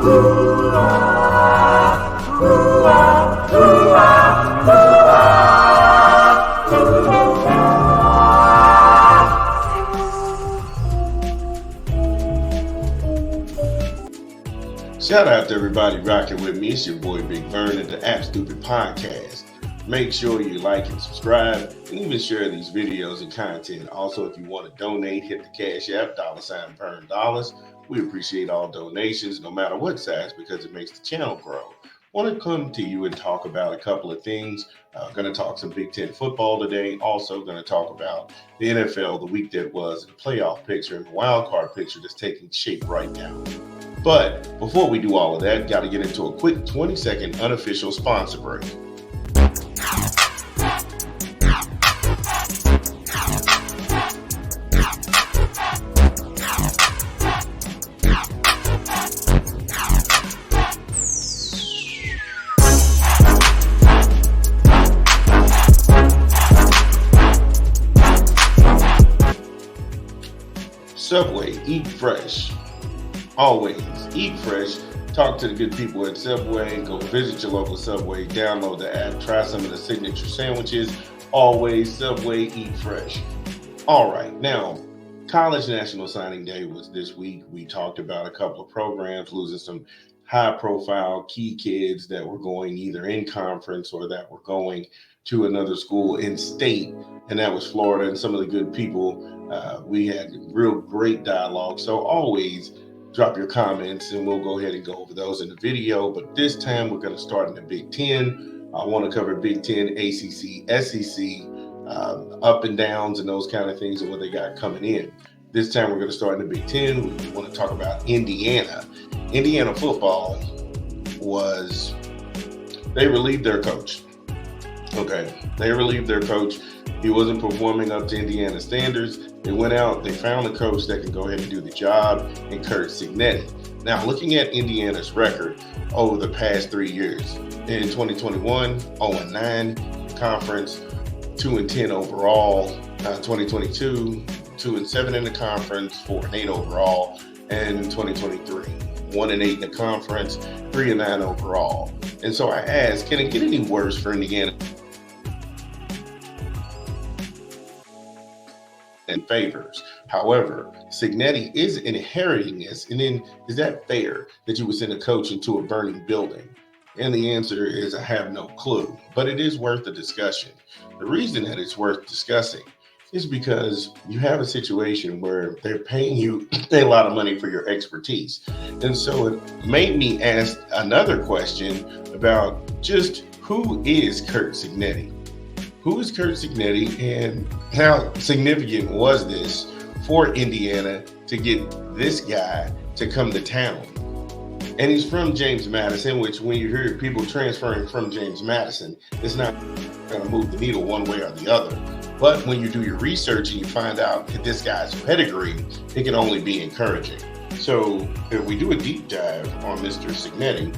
Shout out to everybody rocking with me. It's your boy Big Vern at the App Stupid Podcast. Make sure you like and subscribe and even share these videos and content. Also, if you want to donate, hit the Cash App, $Vern. We appreciate all donations, no matter what size, because it makes the channel grow. Want to come to you and talk about a couple of things. Going to talk some Big Ten football today. Also going to talk about the NFL, the week that was, the playoff picture, and the wild card picture that's taking shape right now. But before we do all of that, got to get into a quick 20-second unofficial sponsor break. Subway, eat fresh. Always eat fresh. Talk to the good people at Subway. Go visit your local Subway. Download the app. Try some of the signature sandwiches. Always Subway, eat fresh. All right. Now, College National Signing Day was this week. We talked about a couple of programs losing some high-profile key kids that were going either in conference or that were going to another school in state, and that was Florida. And some of the good people, we had real great dialogue. So always drop your comments and we'll go ahead and go over those in the video. But this time we're going to start in the Big Ten. I want to cover Big Ten, ACC, SEC, up and downs and those kind of things and what they got coming in. This time we're going to start in the Big Ten. We want to talk about Indiana. Indiana football they relieved their coach. Okay, they relieved their coach. He wasn't performing up to Indiana standards. They went out, they found a coach that can go ahead and do the job, and Curt Cignetti. Now, looking at Indiana's record over the past 3 years, in 2021, 0-9 conference, 2-10 overall, 2022, 2-7 in the conference, 4-8 overall, and in 2023, 1-8 in the conference, 3-9 overall. And so I asked, can it get any worse for Indiana? And favors. However, Cignetti is inheriting this, and then is that fair that you would send a coach into a burning building? And the answer is I have no clue, but it is worth the discussion. The reason that it's worth discussing is because you have a situation where they're paying you a lot of money for your expertise. And so it made me ask another question about just who is Curt Cignetti? Who is Curt Cignetti, and how significant was this for Indiana to get this guy to come to town? And he's from James Madison, which when you hear people transferring from James Madison, it's not going to move the needle one way or the other. But when you do your research and you find out that this guy's pedigree, it can only be encouraging. So if we do a deep dive on Mr. Cignetti,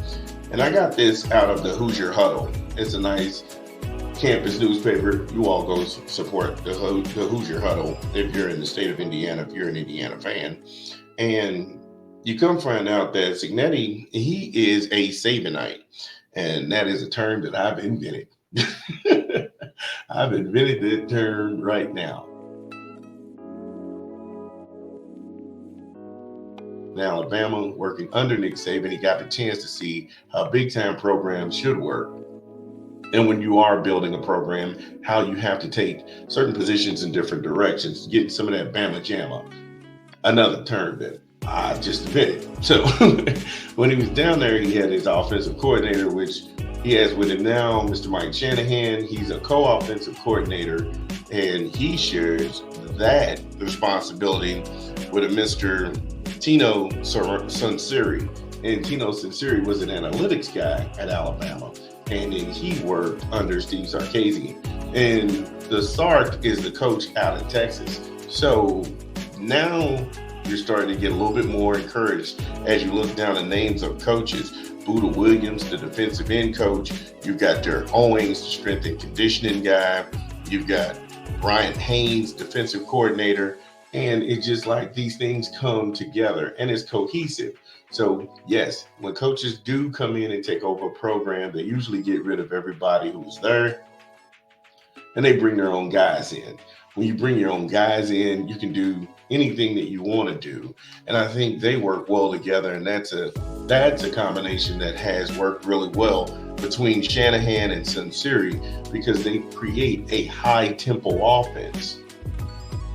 and I got this out of the Hoosier Huddle. It's a nice campus newspaper. You all go support the Hoosier Huddle if you're in the state of Indiana, if you're an Indiana fan. And you come find out that Cignetti, he is a Sabanite. And that is a term that I've invented. I've invented that term right now. In Alabama, working under Nick Saban, he got the chance to see how big-time programs should work. And when you are building a program, how you have to take certain positions in different directions, get some of that Bama Jamma, another term that I just invented. So when he was down there, he had his offensive coordinator, which he has with him now, Mr. Mike Shanahan. He's a co-offensive coordinator, and he shares that responsibility with a Mr. Tino Sunseri. And Tino Sunseri was an analytics guy at Alabama. And then he worked under Steve Sarkisian. And the Sark is the coach out in Texas. So now you're starting to get a little bit more encouraged as you look down the names of coaches. Buda Williams, the defensive end coach. You've got Derek Owings, the strength and conditioning guy. You've got Brian Haynes, defensive coordinator. And it's just like these things come together and it's cohesive. So yes, when coaches do come in and take over a program, they usually get rid of everybody who's there and they bring their own guys in. When you bring your own guys in, you can do anything that you want to do. And I think they work well together. And that's a combination that has worked really well between Shanahan and Sunseri, because they create a high tempo offense.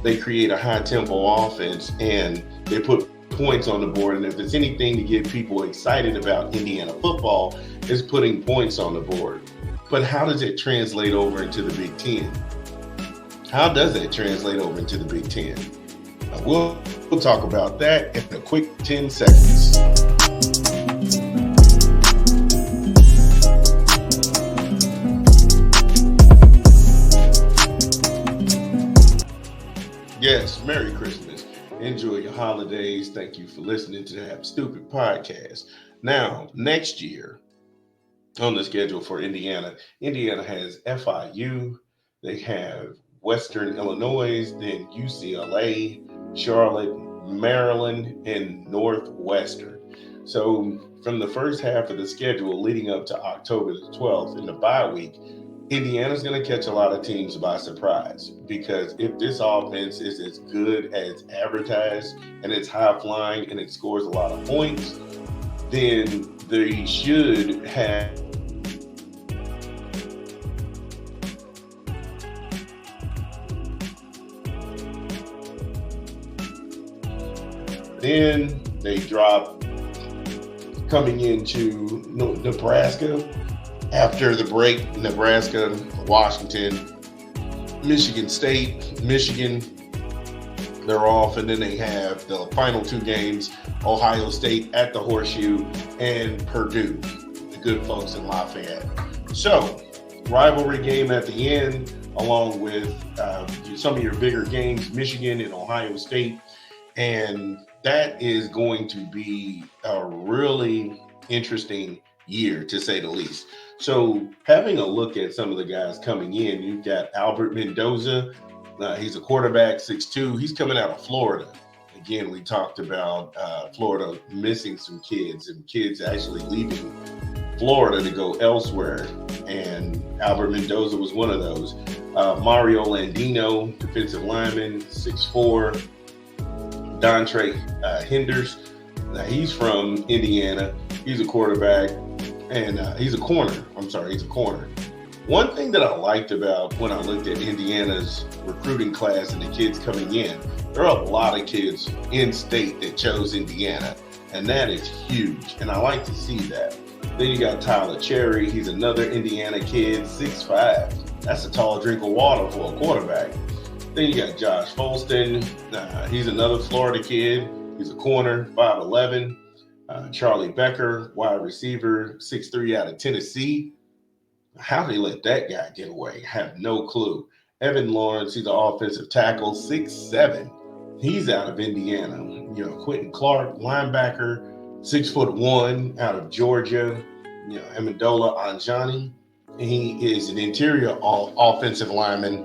They create a high tempo offense and they put points on the board. And if there's anything to get people excited about Indiana football, is putting points on the board. But how does it translate over into the Big Ten? How does it translate over into the Big Ten? We'll talk about that in a quick 10 seconds. Yes, Merry Christmas. Enjoy your holidays. Thank you for listening to that Stupid podcast. Now, next year on the schedule for Indiana has FIU. They have Western Illinois, then UCLA, Charlotte, Maryland, and Northwestern. So from the first half of the schedule leading up to October the 12th in the bye week, Indiana's going to catch a lot of teams by surprise, because if this offense is as good as advertised and it's high flying and it scores a lot of points, then they should have then they drop coming into Nebraska. After the break, Nebraska, Washington, Michigan State, Michigan, they're off. And then they have the final two games, Ohio State at the Horseshoe and Purdue, the good folks in Lafayette. So, rivalry game at the end, along with some of your bigger games, Michigan and Ohio State. And that is going to be a really interesting year, to say the least. So having a look at some of the guys coming in, you've got Albert Mendoza. He's a quarterback, 6'2". He's coming out of Florida. Again, we talked about Florida missing some kids and kids actually leaving Florida to go elsewhere. And Albert Mendoza was one of those. Mario Landino, defensive lineman, 6'4". Dontre Hinders. Now, he's from Indiana. He's a quarterback. And he's a corner. He's a corner. One thing that I liked about when I looked at Indiana's recruiting class and the kids coming in, there are a lot of kids in state that chose Indiana, and that is huge. And I like to see that. Then you got Tyler Cherry. He's another Indiana kid, 6'5". That's a tall drink of water for a quarterback. Then you got Josh Folston. He's another Florida kid. He's a corner, 5'11". Charlie Becker, wide receiver, 6'3", out of Tennessee. How did they let that guy get away? I have no clue. Evan Lawrence, he's an offensive tackle, 6'7". He's out of Indiana. Quentin Clark, linebacker, 6'1", out of Georgia. Amendola Anjani. He is an interior offensive lineman,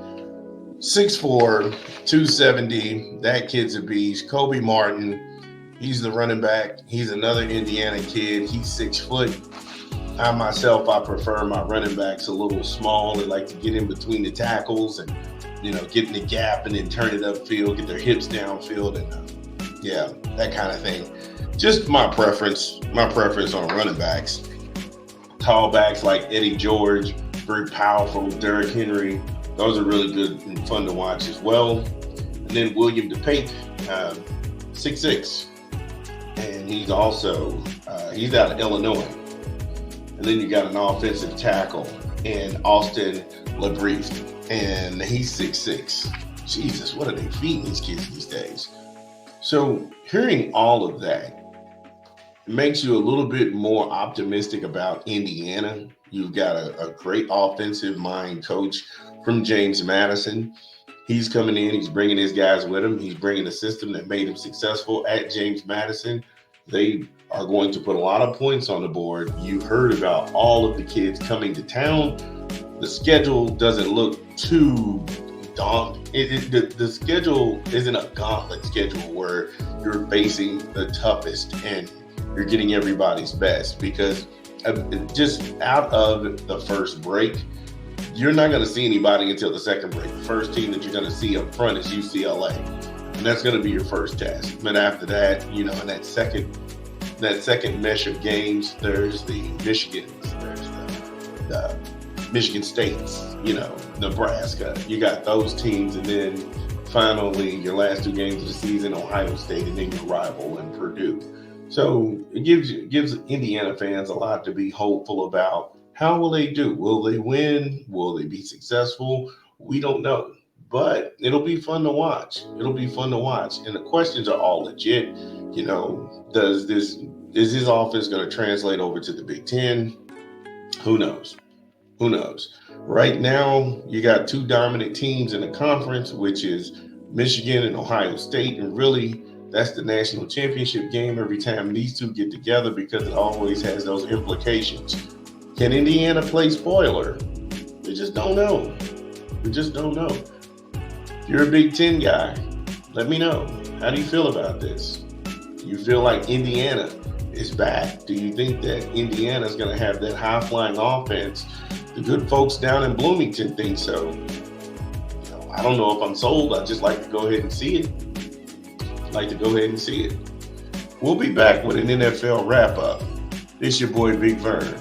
6'4", 270. That kid's a beast. Kobe Martin. He's the running back. He's another Indiana kid. He's 6 foot. I prefer my running backs a little small. They like to get in between the tackles and, get in the gap and then turn it upfield, get their hips downfield, and that kind of thing. Just my preference on running backs. Tall backs like Eddie George, very powerful. Derrick Henry. Those are really good and fun to watch as well. And then William DePape, 6'6". And he's also, he's out of Illinois. And then you got an offensive tackle in Austin LaBrief, and he's 6'6". Jesus, what are they feeding these kids these days? So hearing all of that makes you a little bit more optimistic about Indiana. You've got a great offensive mind coach from James Madison. He's coming in. He's bringing his guys with him. He's bringing a system that made him successful at James Madison. They are going to put a lot of points on the board. You heard about all of the kids coming to town. The schedule doesn't look too daunting. The schedule isn't a gauntlet schedule where you're facing the toughest and you're getting everybody's best, because just out of the first break, you're not going to see anybody until the second break. The first team that you're going to see up front is UCLA, and that's going to be your first test. But after that, in that second mesh of games, there's the Michigans, there's the Michigan States, Nebraska. You got those teams, and then finally your last two games of the season, Ohio State, and then your rival in Purdue. So it gives Indiana fans a lot to be hopeful about. How will they do? Will they win? Will they be successful? We don't know, but it'll be fun to watch. And the questions are all legit. Is this offense going to translate over to the Big Ten? Who knows? Right now, you got two dominant teams in the conference, which is Michigan and Ohio State, and really, that's the national championship game every time these two get together, because it always has those implications. Can Indiana play spoiler? We just don't know. If you're a Big Ten guy, let me know. How do you feel about this? Do you feel like Indiana is back? Do you think that Indiana is going to have that high-flying offense? The good folks down in Bloomington think so. I don't know if I'm sold. I'd just like to go ahead and see it. We'll be back with an NFL wrap-up. It's your boy, Big Vern.